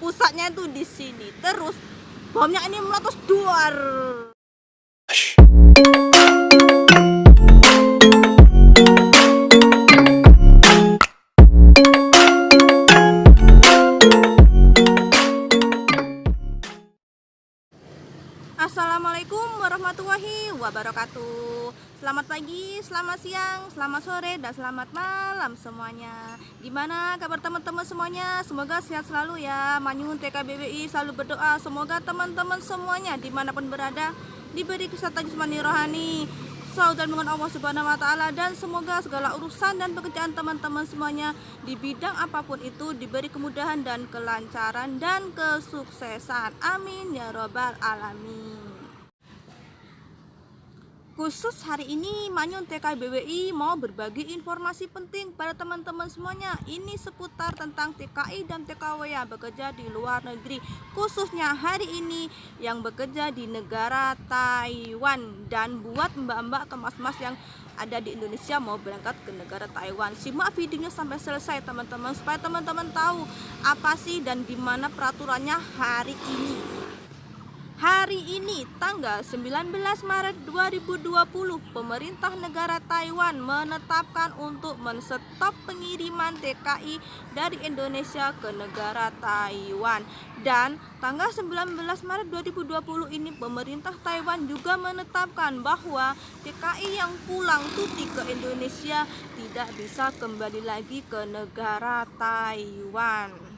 pusatnya itu di sini. Terus bomnya ini meletus duar. Assalamualaikum warahmatullahi wabarakatuh. Selamat pagi, selamat siang, selamat sore, dan selamat malam semuanya. Gimana kabar teman-teman semuanya? Semoga sehat selalu ya. Manyun TKBWI selalu berdoa semoga teman-teman semuanya dimanapun berada diberi kesehatan jasmani rohani, dan dengan Allah Subhanahu wa Ta'ala, dan semoga segala urusan dan pekerjaan teman-teman semuanya di bidang apapun itu diberi kemudahan dan kelancaran dan kesuksesan. Amin ya robbal alamin. Khusus hari ini Manyun TKBWI mau berbagi informasi penting pada teman-teman semuanya. Ini seputar tentang TKI dan TKW yang bekerja di luar negeri, khususnya hari ini yang bekerja di negara Taiwan. Dan buat mbak-mbak ke mas-mas yang ada di Indonesia mau berangkat ke negara Taiwan, simak videonya sampai selesai teman-teman, supaya teman-teman tahu apa sih dan gimana peraturannya hari ini. Hari ini tanggal 19 Maret 2020, pemerintah negara Taiwan menetapkan untuk menstop pengiriman TKI dari Indonesia ke negara Taiwan. Dan tanggal 19 Maret 2020 ini pemerintah Taiwan juga menetapkan bahwa TKI yang pulang cuti ke Indonesia tidak bisa kembali lagi ke negara Taiwan.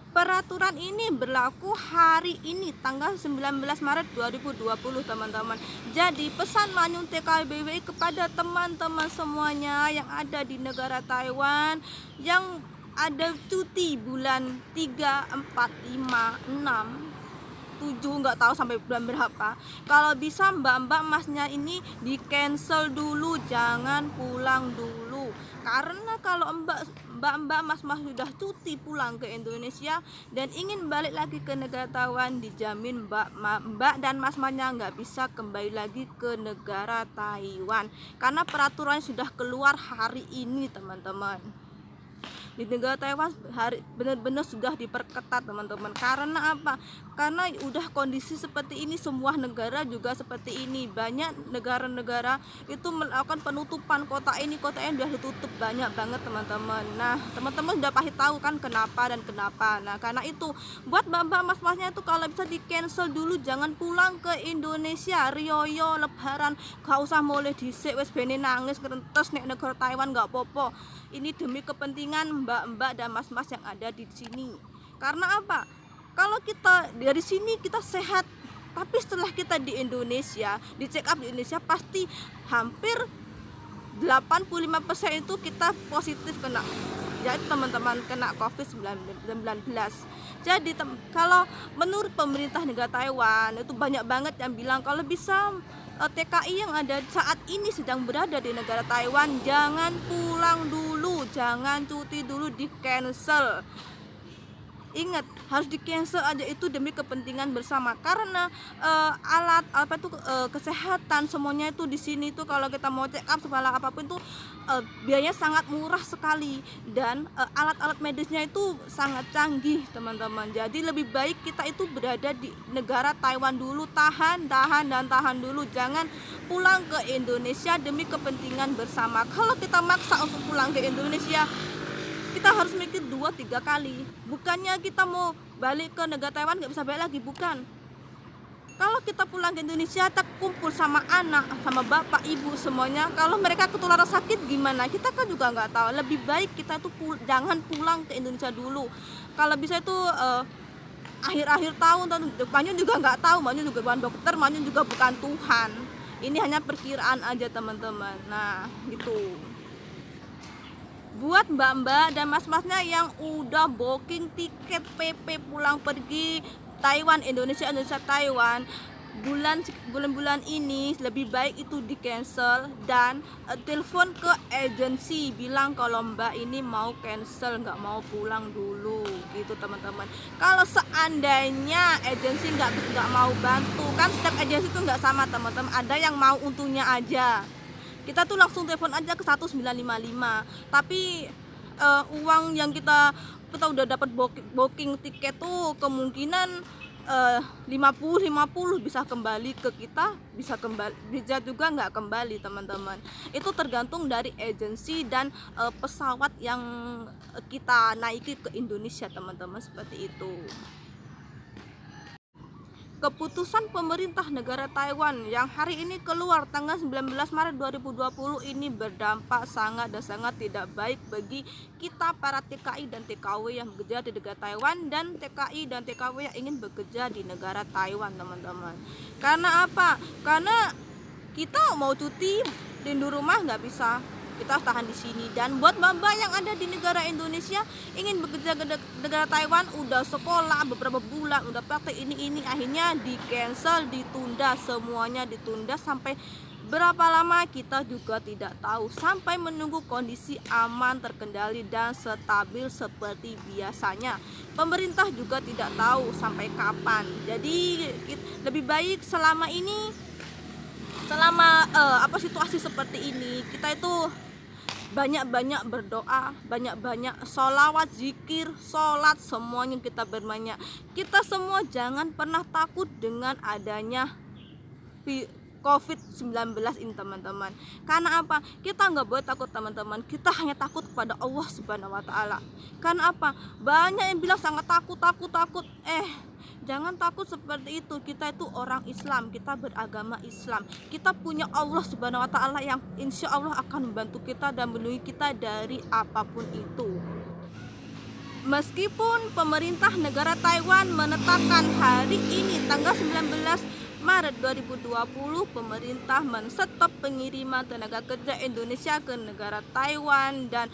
Peraturan ini berlaku hari ini tanggal 19 Maret 2020 teman-teman. Jadi pesan Manyun TKBWI kepada teman-teman semuanya yang ada di negara Taiwan yang ada cuti bulan 3, 4, 5, 6, 7, nggak tahu sampai bulan berapa. Kalau bisa mbak-mbak masnya ini di cancel dulu, jangan pulang dulu. Karena kalau mbak-mbak mas-mas sudah cuti pulang ke Indonesia dan ingin balik lagi ke negara Taiwan, dijamin mbak dan mas-masnya nggak bisa kembali lagi ke negara Taiwan. Karena peraturan sudah keluar hari ini teman-teman. Di negara Taiwan benar-benar sudah diperketat teman-teman. Karena apa? Karena udah kondisi seperti ini, semua negara juga seperti ini. Banyak negara-negara itu melakukan penutupan kota ini udah ditutup banyak banget teman-teman. Nah teman-teman udah pasti tahu kan kenapa dan kenapa. Nah karena itu buat mbak-mbak mas-masnya itu kalau bisa di cancel dulu, jangan pulang ke Indonesia. Rioyo lebaran gak usah mulai dhisik wis bene nangis kerentes nek negara Taiwan gak popo. Ini demi kepentingan mbak-mbak dan mas-mas yang ada di sini. Karena apa? Kalau kita dari sini kita sehat, tapi setelah kita di Indonesia, di check up di Indonesia pasti hampir 85% itu kita positif kena. Jadi teman-teman kena COVID-19. Jadi kalau menurut pemerintah negara Taiwan itu banyak banget yang bilang kalau bisa TKI yang ada saat ini sedang berada di negara Taiwan jangan pulang dulu, jangan cuti dulu, di cancel. Ingat, harus di cancel aja, itu demi kepentingan bersama. Karena alat kesehatan semuanya itu di sini tuh kalau kita mau check up segala apapun tuh biayanya sangat murah sekali, dan alat-alat medisnya itu sangat canggih teman-teman. Jadi lebih baik kita itu berada di negara Taiwan dulu, tahan dulu, jangan pulang ke Indonesia demi kepentingan bersama. Kalau kita maksa untuk pulang ke Indonesia, kita harus mikir 2-3 kali. Bukannya kita mau balik ke negara Taiwan nggak bisa balik lagi, bukan. Kalau kita pulang ke Indonesia, kita kumpul sama anak, sama bapak, ibu semuanya. Kalau mereka ketularan sakit gimana? Kita kan juga nggak tahu. Lebih baik kita itu jangan pulang ke Indonesia dulu. Kalau bisa itu akhir-akhir tahun Manyun juga nggak tahu. Manyun juga bukan dokter, Manyun juga bukan Tuhan. Ini hanya perkiraan aja teman-teman. Nah gitu. Buat mbak-mbak dan mas-masnya yang udah booking tiket PP pulang pergi Taiwan, Indonesia Taiwan, bulan-bulan ini lebih baik itu di cancel dan telepon ke agensi bilang kalau mbak ini mau cancel, nggak mau pulang dulu gitu teman-teman. Kalau seandainya agensi nggak mau bantu, kan setiap agensi itu nggak sama teman-teman, ada yang mau untungnya aja. Kita tuh langsung telepon aja ke 1955, tapi uang yang kita kita udah dapat booking tiket tuh kemungkinan 50-50 bisa kembali ke kita, bisa juga nggak kembali teman-teman. Itu tergantung dari agensi dan pesawat yang kita naiki ke Indonesia teman-teman, seperti itu. Keputusan pemerintah negara Taiwan yang hari ini keluar tanggal 19 Maret 2020 ini berdampak sangat dan sangat tidak baik bagi kita para TKI dan TKW yang bekerja di negara Taiwan dan TKI dan TKW yang ingin bekerja di negara Taiwan teman-teman. Karena apa? Karena kita mau cuti di rumah nggak bisa, kita harus tahan di sini. Dan buat mbak-mbak yang ada di negara Indonesia ingin bekerja ke negara Taiwan, udah sekolah beberapa bulan, udah praktek ini akhirnya di cancel, ditunda, semuanya ditunda sampai berapa lama kita juga tidak tahu, sampai menunggu kondisi aman, terkendali dan stabil seperti biasanya. Pemerintah juga tidak tahu sampai kapan. Jadi lebih baik selama situasi seperti ini kita itu banyak-banyak berdoa, banyak-banyak sholawat, zikir, sholat, semuanya kita berbanyak. Kita semua jangan pernah takut dengan adanya COVID-19 ini teman-teman. Karena apa? Kita nggak boleh takut teman-teman. Kita hanya takut kepada Allah Subhanahu Wa Taala. Karena apa? Banyak yang bilang sangat takut. Jangan takut seperti itu. Kita itu orang Islam, kita beragama Islam. Kita punya Allah Subhanahu Wa Taala yang insya Allah akan membantu kita dan melindungi kita dari apapun itu. Meskipun pemerintah negara Taiwan menetapkan hari ini tanggal 19 Maret 2020 pemerintah menstop pengiriman tenaga kerja Indonesia ke negara Taiwan dan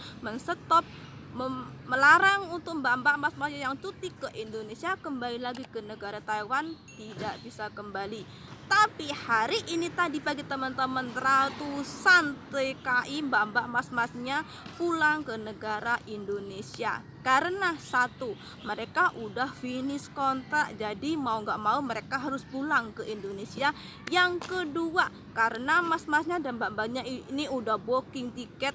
melarang untuk mbak-mbak mas-mas yang cuti ke Indonesia kembali lagi ke negara Taiwan, tidak bisa kembali. Tapi hari ini tadi pagi teman-teman, ratusan TKI mbak-mbak mas-masnya pulang ke negara Indonesia. Karena satu, mereka udah finish kontrak, jadi mau nggak mau mereka harus pulang ke Indonesia. Yang kedua, karena mas-masnya dan mbak-mbaknya ini udah booking tiket,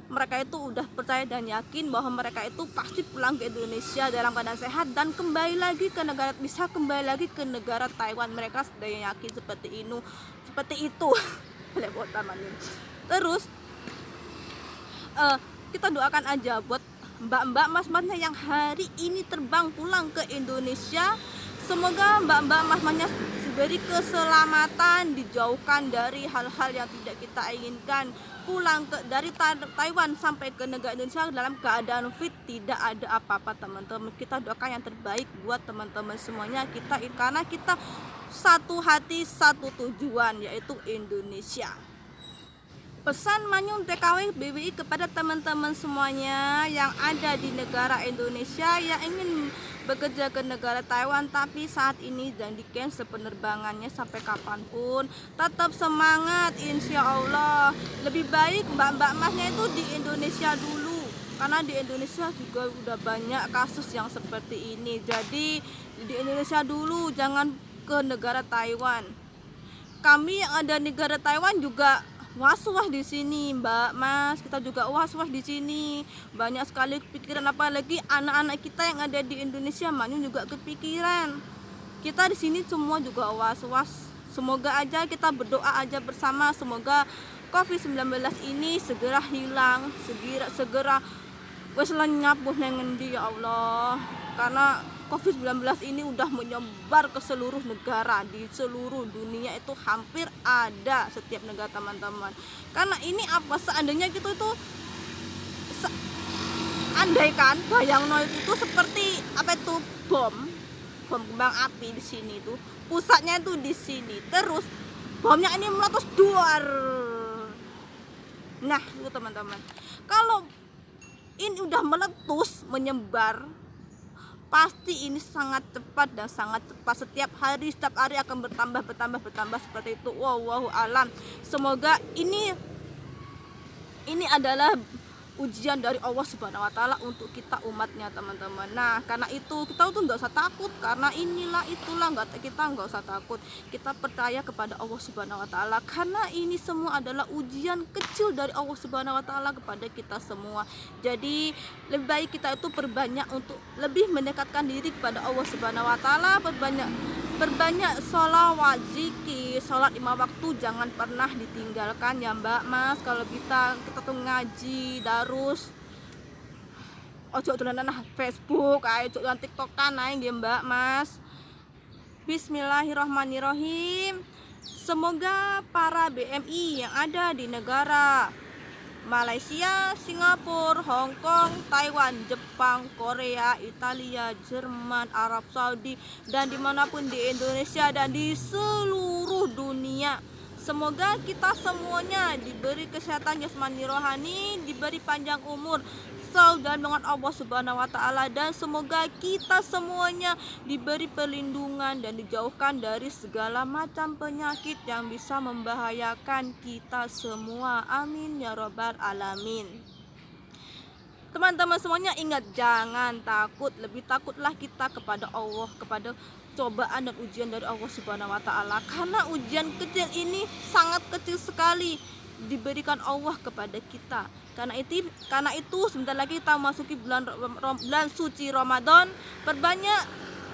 mereka itu udah percaya dan yakin bahwa mereka itu pasti pulang ke Indonesia dalam keadaan sehat dan bisa kembali lagi ke negara Taiwan. Mereka sudah yakin seperti itu. Terus kita doakan aja buat mbak-mbak mas-masnya yang hari ini terbang pulang ke Indonesia. Semoga mbak-mbak mas-masnya diberi keselamatan, dijauhkan dari hal-hal yang tidak kita inginkan, pulang dari Taiwan sampai ke negara Indonesia dalam keadaan fit, tidak ada apa-apa teman-teman. Kita doakan yang terbaik buat teman-teman semuanya, karena kita satu hati satu tujuan, yaitu Indonesia. Pesan Manyun TKW BWI kepada teman-teman semuanya yang ada di negara Indonesia yang ingin bekerja ke negara Taiwan tapi saat ini dan di cancel penerbangannya sampai kapanpun, tetap semangat, insya Allah. Lebih baik mbak-mbak masnya itu di Indonesia dulu, karena di Indonesia juga udah banyak kasus yang seperti ini. Jadi di Indonesia dulu, jangan ke negara Taiwan. Kami yang ada di negara Taiwan juga was-was di sini, Mbak Mas. Kita juga was-was di sini. Banyak sekali pikiran, apalagi anak-anak kita yang ada di Indonesia, Manyun juga kepikiran. Kita di sini semua juga was-was. Semoga aja kita berdoa aja bersama, semoga COVID-19 ini segera hilang, segera wes lenyap ngendi ya Allah. Karena COVID-19 ini udah menyebar ke seluruh negara, di seluruh dunia itu hampir ada setiap negara teman-teman. Karena ini apa, seandainya gitu itu andaikan bayangno itu seperti apa itu bom kembang api di sini tuh, pusatnya itu di sini, terus bomnya ini meletus duar. Nah, itu teman-teman. Kalau ini udah meletus menyebar, pasti ini sangat cepat dan sangat cepat. Setiap hari akan bertambah seperti itu. Wallahu alam. Semoga ini adalah ujian dari Allah Subhanahu wa taala untuk kita umatnya, teman-teman. Nah, karena itu kita tuh nggak usah takut, karena inilah itulah kita nggak usah takut. Kita percaya kepada Allah Subhanahu wa taala, karena ini semua adalah ujian kecil dari Allah Subhanahu wa taala kepada kita semua. Jadi lebih baik kita itu perbanyak untuk lebih mendekatkan diri kepada Allah Subhanahu wa taala, perbanyak sholawat, zikir, sholat 5 waktu jangan pernah ditinggalkan ya Mbak Mas. Kalau kita tuh ngaji darus, ojo dolanan Facebook, ojo dolanan TikTokan ae nggih Mbak Mas. Bismillahirrahmanirrahim. Semoga para BMI yang ada di negara Malaysia, Singapura, Hong Kong, Taiwan, Jepang, Korea, Italia, Jerman, Arab Saudi, dan dimanapun di Indonesia dan di seluruh dunia, semoga kita semuanya diberi kesehatan jasmani rohani, diberi panjang umur dan dengan Allah Subhanahu wa taala, dan semoga kita semuanya diberi perlindungan dan dijauhkan dari segala macam penyakit yang bisa membahayakan kita semua. Amin ya robbal alamin. Teman-teman semuanya ingat, jangan takut, lebih takutlah kita kepada Allah, kepada cobaan dan ujian dari Allah Subhanahu wa taala, karena ujian kecil ini sangat kecil sekali diberikan Allah kepada kita. Karena itu sebentar lagi kita masuki bulan suci Ramadan. Perbanyak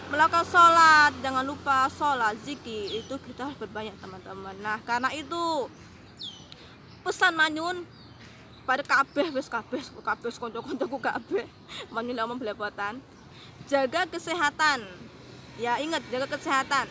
melakukan sholat, jangan lupa sholat, zikir, itu kita harus berbanyak, teman-teman. Nah, karena itu pesan manyun pada kabeh konco-koncoku kabeh manyun lama belepotan, jaga kesehatan ya, ingat jaga kesehatan,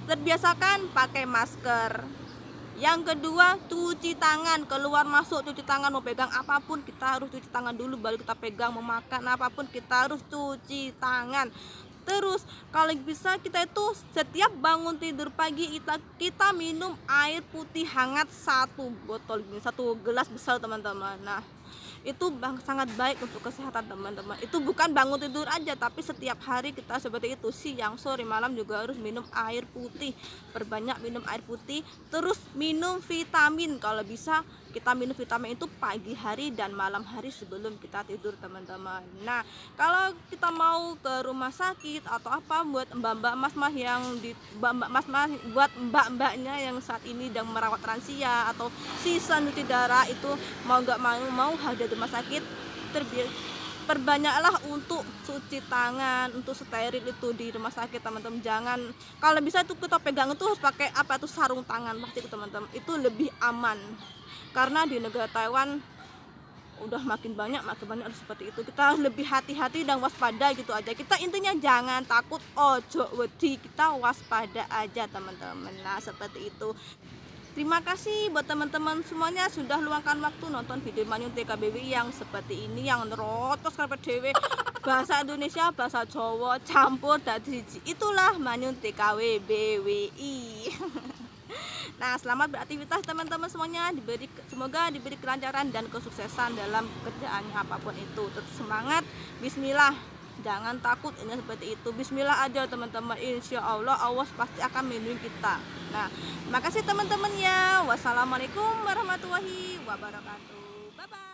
terbiasakan pakai masker. Yang kedua, cuci tangan, keluar masuk cuci tangan, mau pegang apapun kita harus cuci tangan dulu baru kita pegang, mau makan apapun kita harus cuci tangan. Terus kalau bisa kita itu setiap bangun tidur pagi kita minum air putih hangat 1 botol gini, 1 gelas besar, teman-teman. Nah, itu sangat baik untuk kesehatan, teman-teman. Itu bukan bangun tidur aja, tapi setiap hari kita seperti itu, siang, sore, malam juga harus minum air putih. Perbanyak minum air putih. Terus minum vitamin, kalau bisa kita minum vitamin itu pagi hari dan malam hari sebelum kita tidur, teman-teman. Nah, kalau kita mau ke rumah sakit atau apa, buat mbak-mbak mas-mas yang buat mbak-mbaknya yang saat ini sedang merawat lansia atau sisa cuci darah, itu mau nggak mau hadir rumah sakit, perbanyaklah untuk cuci tangan, untuk steril itu di rumah sakit, teman-teman. Jangan, kalau bisa itu kita pegang itu harus pakai apa itu sarung tangan plastik, teman-teman. Itu lebih aman, karena di negara Taiwan udah makin banyak harus seperti itu. Kita lebih hati-hati dan waspada gitu aja. Kita intinya jangan takut, ojo wedi, kita waspada aja, teman-teman. Nah, seperti itu. Terima kasih buat teman-teman semuanya sudah luangkan waktu nonton video Manyun TKBWI yang seperti ini, yang rotos karpet dewe, bahasa Indonesia, bahasa Jawa campur dadi siji. Itulah Manyun TKBWI. Nah, selamat beraktivitas teman-teman semuanya, semoga diberi kelancaran dan kesuksesan dalam kerjaannya apapun itu. Tetap semangat, bismillah, jangan takut, ini seperti itu, bismillah aja, teman-teman. Insya Allah Allah pasti akan melindungi kita. Nah, makasih teman-teman ya. Wassalamualaikum warahmatullahi wabarakatuh. Bye bye.